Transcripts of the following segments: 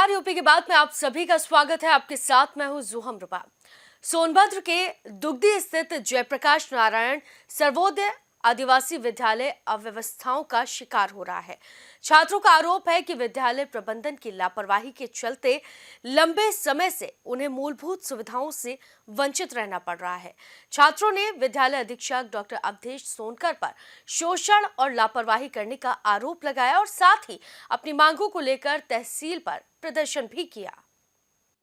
नमस्कार। यूपी के बाद में आप सभी का स्वागत है। आपके साथ मैं हूं जुहम रुबा। सोनभद्र के दुगदी स्थित जयप्रकाश नारायण सर्वोदय आदिवासी विद्यालय अव्यवस्थाओं का शिकार हो रहा है। छात्रों का आरोप है कि विद्यालय प्रबंधन की लापरवाही के चलते लंबे समय से उन्हें मूलभूत सुविधाओं से वंचित रहना पड़ रहा है। छात्रों ने विद्यालय अधीक्षक डॉक्टर अवधेश सोनकर पर शोषण और लापरवाही करने का आरोप लगाया और साथ ही अपनी मांगों को लेकर तहसील पर प्रदर्शन भी किया।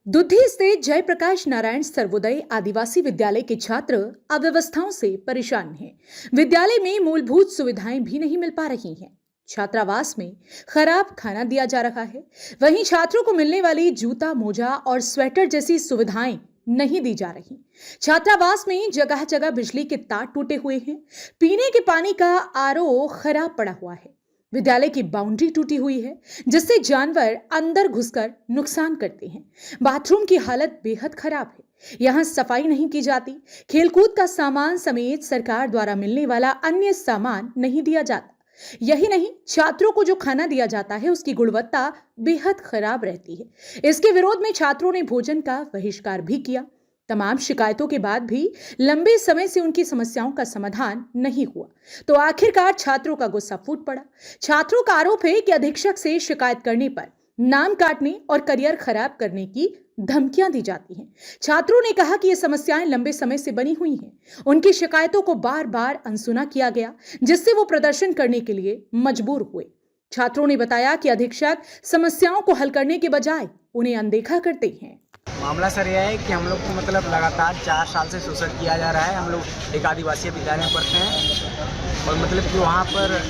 दुद्धी स्थित जयप्रकाश नारायण सर्वोदय आदिवासी विद्यालय के छात्र अव्यवस्थाओं से परेशान हैं। विद्यालय में मूलभूत सुविधाएं भी नहीं मिल पा रही हैं। छात्रावास में खराब खाना दिया जा रहा है। वहीं छात्रों को मिलने वाली जूता, मोजा और स्वेटर जैसी सुविधाएं नहीं दी जा रही। छात्रावास में जगह जगह बिजली के तार टूटे हुए हैं। पीने के पानी का आरओ खराब पड़ा हुआ है। विद्यालय की बाउंड्री टूटी हुई है, जिससे जानवर अंदर घुसकर नुकसान करते हैं। बाथरूम की हालत बेहद खराब है। यहाँ सफाई नहीं की जाती। खेलकूद का सामान समेत सरकार द्वारा मिलने वाला अन्य सामान नहीं दिया जाता। यही नहीं, छात्रों को जो खाना दिया जाता है उसकी गुणवत्ता बेहद खराब रहती है। इसके विरोध में छात्रों ने भोजन का बहिष्कार भी किया। तमाम शिकायतों के बाद भी लंबे समय से उनकी समस्याओं का समाधान नहीं हुआ, तो आखिरकार छात्रों का गुस्सा फूट पड़ा। छात्रों का आरोप है कि अधीक्षक से शिकायत करने पर नाम काटने और करियर खराब करने की धमकियां दी जाती हैं। छात्रों ने कहा कि ये समस्याएं लंबे समय से बनी हुई हैं। उनकी शिकायतों को बार बार अनसुना किया गया, जिससे वो प्रदर्शन करने के लिए मजबूर हुए। छात्रों ने बताया कि अधीक्षक समस्याओं को हल करने के बजाय उन्हें अनदेखा करते हैं। मामला सर यह है कि हम लोग को मतलब लगातार 4 साल से शोषण किया जा रहा है। हम लोग एक आदिवासी विद्यालय में पढ़ते हैं और मतलब कि वहाँ पर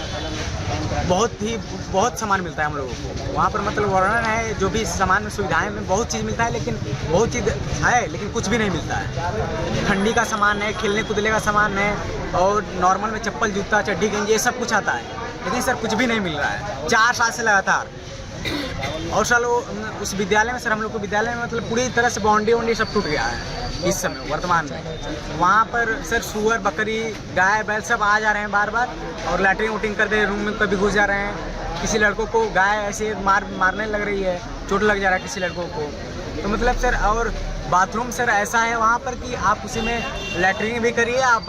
बहुत सामान मिलता है हम लोगों को। वहाँ पर मतलब वर्णन है, जो भी सामान सुविधाएं में बहुत चीज़ मिलता है, लेकिन बहुत चीज़ है लेकिन कुछ भी नहीं मिलता है। ठंडी का सामान है, खेलने कूदने का सामान है और नॉर्मल में चप्पल, जूता, चड्डी, गंजी ये सब कुछ आता है, लेकिन सर कुछ भी नहीं मिल रहा है 4 साल से लगातार। और सर उस विद्यालय में सर हम लोग को विद्यालय में मतलब पूरी तरह से बाउंड्री सब टूट गया है इस समय वर्तमान में। वहाँ पर सर सुअर, बकरी, गाय, बैल सब आ जा रहे हैं बार बार और लैट्रिन वूटिंग कर दे, रूम में कभी घुस जा रहे हैं। किसी लड़कों को गाय ऐसे मारने लग रही है, चोट लग जा रहा है किसी लड़कों को। तो मतलब सर और बाथरूम सर ऐसा है वहाँ पर कि आप उसी में लैट्रिन भी करिए, आप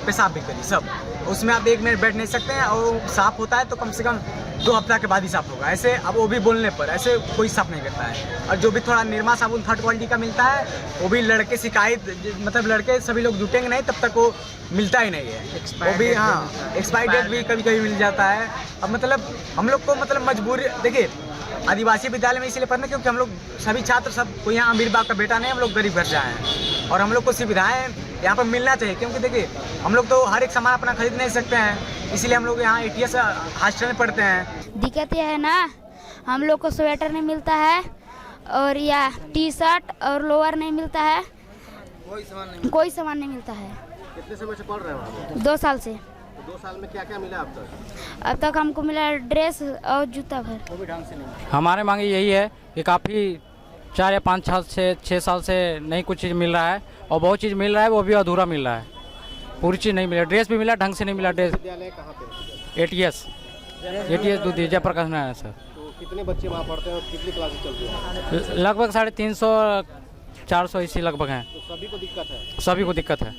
पेशाब भी करिए, सब उसमें आप 1 मिनट बैठ नहीं सकते हैं। और साफ़ होता है तो कम से कम 2 हफ्ता के बाद ही साफ़ होगा। ऐसे अब वो भी बोलने पर ऐसे कोई साफ़ नहीं करता है। और जो भी थोड़ा निरमा साबुन 3rd क्वालिटी का मिलता है वो भी लड़के शिकायत मतलब लड़के सभी लोग जुटेंगे नहीं तब तक वो मिलता ही नहीं है। वो भी हाँ एक्सपायरी डेट भी कभी कभी मिल जाता है। अब मतलब हम लोग को मतलब मजबूरी, देखिए आदिवासी विद्यालय में इसलिए पढ़ना क्योंकि हम लोग सभी छात्र सब कोई यहाँ अमीर बाप का बेटा नहीं, हम लोग गरीब घर से आए हैं और हम लोग को सुविधाएं यहाँ पर मिलना चाहिए। क्योंकि देखिए हम लोग तो हर एक सामान अपना खरीद नहीं सकते हैं, इसीलिए हम लोग यहाँ ATS हॉस्टल में पढ़ते हैं। दिक्कत यह है ना, हम लोग को स्वेटर नहीं मिलता है और या टी-शर्ट और लोअर नहीं मिलता है, कोई सामान नहीं मिलता है। कितने समय से पढ़ रहे हो आप? 2 साल से। 2 साल में क्या क्या मिला अब तक? अब तक हमको मिला ड्रेस और जूता भर। वो भी ढंग से नहीं। हमारे मांगे यही है कि काफ़ी 4 या 5 साल से 6 साल से नहीं कुछ चीज़ मिल रहा है और बहुत चीज़ मिल रहा है वो भी अधूरा मिल रहा है, पूरी चीज़ नहीं मिला। ड्रेस भी मिला, ढंग से नहीं मिला ड्रेस। विद्यालय कहाँ पे? ATS Duddhi Jayprakash Narayan sir. तो कितने बच्चे वहाँ पढ़ते हैं और कितनी क्लासेस चलती हैं? लगभग 350-400 इसी लगभग हैं। तो सभी को दिक्कत है? सभी को दिक्कत है।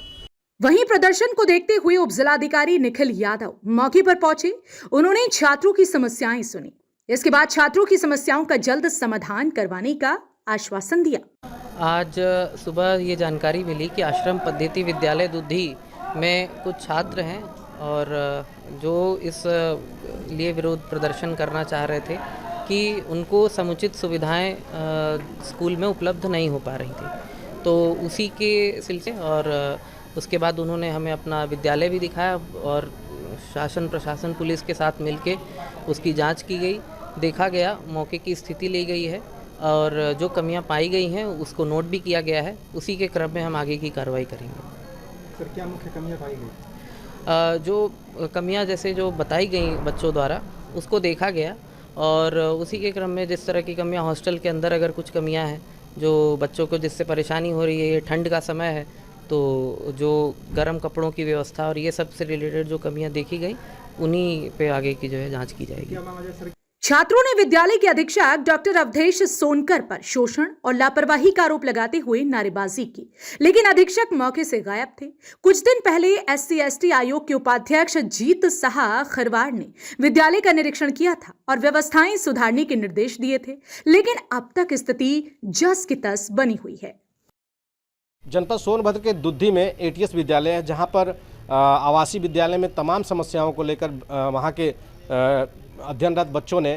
वहीं प्रदर्शन को देखते हुए उपजिलाधिकारी निखिल यादव मौके पर पहुंचे। उन्होंने छात्रों की समस्याएं सुनी। इसके बाद छात्रों की समस्याओं का जल्द समाधान करवाने का आश्वासन दिया। आज सुबह ये जानकारी मिली कि आश्रम पद्धति विद्यालय दुद्धी में कुछ छात्र हैं और जो इस लिए विरोध प्रदर्शन करना चाह रहे थे कि उनको समुचित सुविधाएं स्कूल में उपलब्ध नहीं हो पा रही थी। तो उसी के सिलसिले और उसके बाद उन्होंने हमें अपना विद्यालय भी दिखाया और शासन प्रशासन पुलिस के साथ मिलके उसकी जांच की गई, देखा गया, मौके की स्थिति ली गई है और जो कमियां पाई गई हैं उसको नोट भी किया गया है। उसी के क्रम में हम आगे की कार्रवाई करेंगे। सर क्या मुख्य कमियां पाई गई? जो कमियां जैसे जो बताई गई बच्चों द्वारा उसको देखा गया और उसी के क्रम में जिस तरह की कमियां हॉस्टल के अंदर अगर कुछ कमियां हैं जो बच्चों को जिससे परेशानी हो रही है, ये ठंड का समय है तो जो गर्म कपड़ों की व्यवस्था और ये सब से रिलेटेड जो कमियां देखी गई उन्हीं पे आगे की जो है जांच की जाएगी। छात्रों ने विद्यालय के अधीक्षक डॉक्टर अवधेश सोनकर पर शोषण और लापरवाही का आरोप लगाते हुए नारेबाजी की, लेकिन अधीक्षक मौके से गायब थे। कुछ दिन पहले SC/ST आयोग के उपाध्यक्ष जीत साहा खरवाड़ ने विद्यालय का निरीक्षण किया था और व्यवस्थाएं सुधारने के निर्देश दिए थे, लेकिन अब तक स्थिति जस की तस बनी हुई है। जनपद सोनभद्र के दुद्धी में ATS विद्यालय है, जहां पर आवासीय विद्यालय में तमाम समस्याओं को लेकर वहां के अध्ययनरत बच्चों ने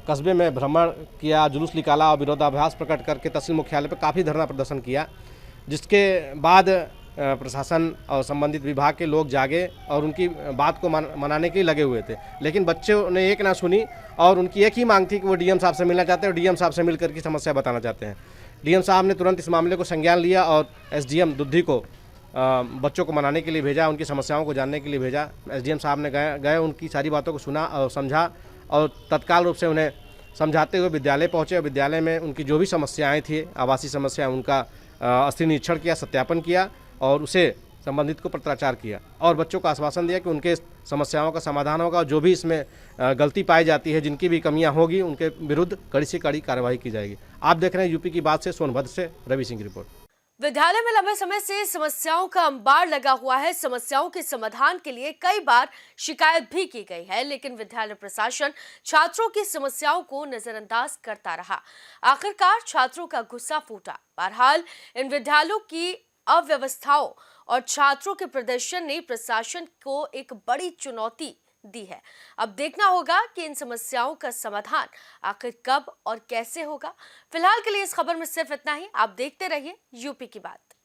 कस्बे में भ्रमण किया, जुलूस निकाला और विरोधाभास प्रकट करके तहसील मुख्यालय पर काफ़ी धरना प्रदर्शन किया, जिसके बाद प्रशासन और संबंधित विभाग के लोग जागे और उनकी बात को मनाने के लिए लगे हुए थे। लेकिन बच्चों ने एक ना सुनी और उनकी एक ही मांग थी कि वो DM साहब से मिलना चाहते हैं और DM साहब से मिलकर की समस्या बताना चाहते हैं। DM साहब ने तुरंत इस मामले को संज्ञान लिया और SDM दुद्धी को बच्चों को मनाने के लिए भेजा, उनकी समस्याओं को जानने के लिए भेजा। SDM साहब ने गए उनकी सारी बातों को सुना और समझा और तत्काल रूप से उन्हें समझाते हुए विद्यालय पहुंचे और विद्यालय में उनकी जो भी समस्याएं थी, आवासीय समस्या, उनका स्थलीय निरीक्षण किया, सत्यापन किया और उसे संबंधित को पत्राचार किया और बच्चों को आश्वासन दिया कि उनके समस्याओं का समाधान होगा और जो भी इसमें गलती पाई जाती है, जिनकी भी कमियां होगी, उनके विरुद्ध कड़ी से कड़ी कार्रवाई की जाएगी। आप देख रहे हैं यूपी की बात से सोनभद्र से रवि सिंह की रिपोर्ट। विद्यालय में लंबे समय से समस्याओं का अंबार लगा हुआ है। समस्याओं के समाधान के लिए कई बार शिकायत भी की गई है, लेकिन विद्यालय प्रशासन छात्रों की समस्याओं को नजरअंदाज करता रहा। आखिरकार छात्रों का गुस्सा फूटा। बहरहाल इन विद्यालयों की अव्यवस्थाओं और छात्रों के प्रदर्शन ने प्रशासन को एक बड़ी चुनौती दी है। अब देखना होगा कि इन समस्याओं का समाधान आखिर कब और कैसे होगा। फिलहाल के लिए इस खबर में सिर्फ इतना ही। आप देखते रहिए यूपी की बात।